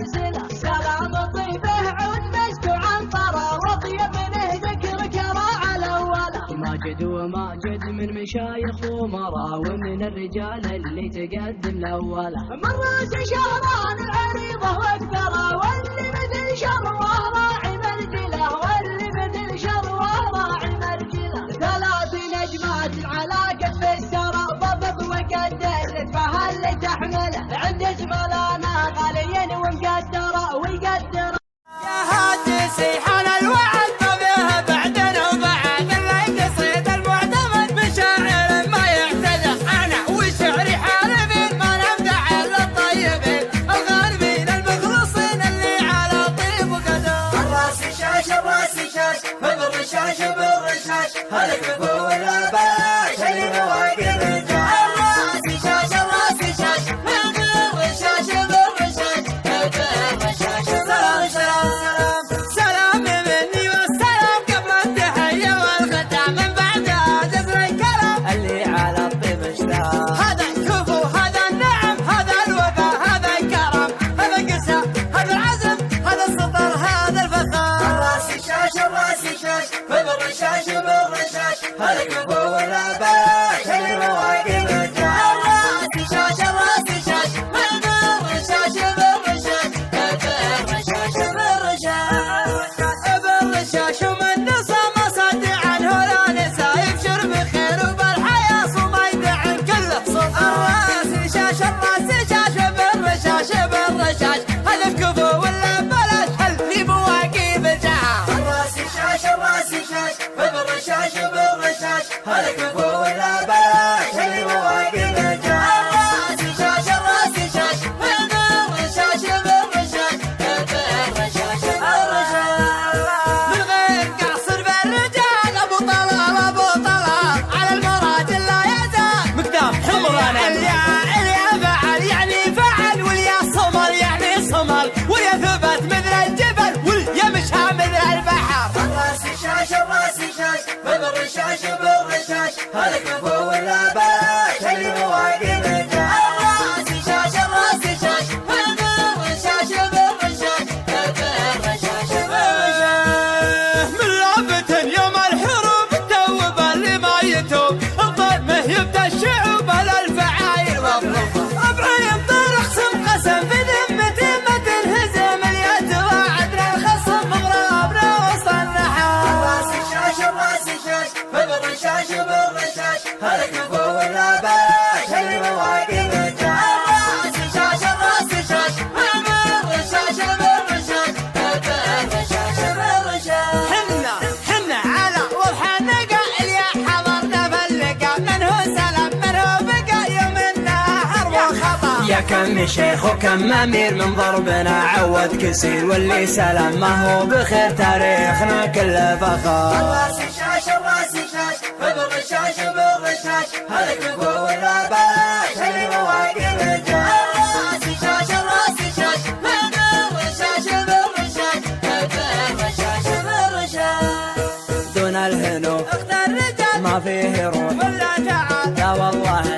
سلا سلام طيبه عود مسك وعنطره واطيب منه ذكرك راعى الاوله ماجد وماجد من مشايخ ومرا ومن الرجال اللي تقدم الاوله من راس شهران العريضه واكثره واللي مثل شروه راعي مرجله واللي مثل شروه راعي مرجله ثلاث نجمات على كف السرى ضبط وقدرت فهل تحمله عند زملانا غاليين ومقدره ويقدر يا هادي سيحان الوعد فبها بعدنا وبعد اللي قصيد المعتمد بشاعر ما يعتذر انا وشعري حاربين ما نبدع الا الطيبين الغاربين المخلصين اللي على طيب وقدر الراس شاش الراس شاش بالرشاش بالرشاش هالكفو والاباش اللي مواقف الرجال الراس شاش الراس شاش بالرشاش بالرشاش بالرشاش سلام مني والسلام قبل التحية والختام من بعدها جزر الكرم اللي على الطيب اشتاق هذا الكفو هذا النعم هذا الوفا هذا الكرم هذا القسا هذا العزم هذا السطر هذا الفخار الراس شاش الراس شاش بالرشاش بالرشاش هذا الكفو والاباش اللي مواقف الرجال الراس شاش الراس شاش بالرشاش بالرشاش بالرشاش بالرشاش ومن نصى ما صد عنه لا نسى يبشر بخير وبالحياة صميد عن كل صوت الراس شاش الراس شاش بالرشاش بالرشاش هل الكفو ولا بلاش هل في مواقف الجاه الراس شاش بالرشاش بالرشاش هل الكفو ولا بلاش هل في مواقف الجاه الراس شاش بالرشاش بالرشاش بالرشاش من غير قصر بالرجال ابو طلال على المراد لا يزال مقدام حمرانا اليا فعل يعني فعل واليا صمل يعني صمل واليا ثبت مثل الجبل واليا مشى مثل البحر الراس شاش بالرشاش بالرشاش هذا كفو ولا باش اللي مواقف الرجال الراس شاش بالرشاش بالرشاش بالرشاش من لعبة يوم الحروب التوب اللي ما يتوب الظلمه يبدا الشعوب الفعايل مفروضه ابراهيم طال قسم في ذمتي ما تنهزم اليد وعدنا الخصم مغربنا وسط النحار الراس شاش بالرشاش بالرشاش هذا كفو ولا باش اللي مواقف الرجال الراس شاش بالرشاش بالرشاش بالرشاش حنا على وضح النقا اللي حضرنا باللقا من هو سلام من هو بقى يوم النهر وخطا يا كم شيخ وكم امير من ضربنا عود كسير واللي سلام ما هو بخير تاريخنا كله فخار الراس شاش بالرشاش بالرشاش هذا كفو ولا باش اللي مواقف الرجال الراس شاش بالرشاش بالرشاش بالرشاش دون الهنو اختار الرجال ما فيه روح ولا تعال لا والله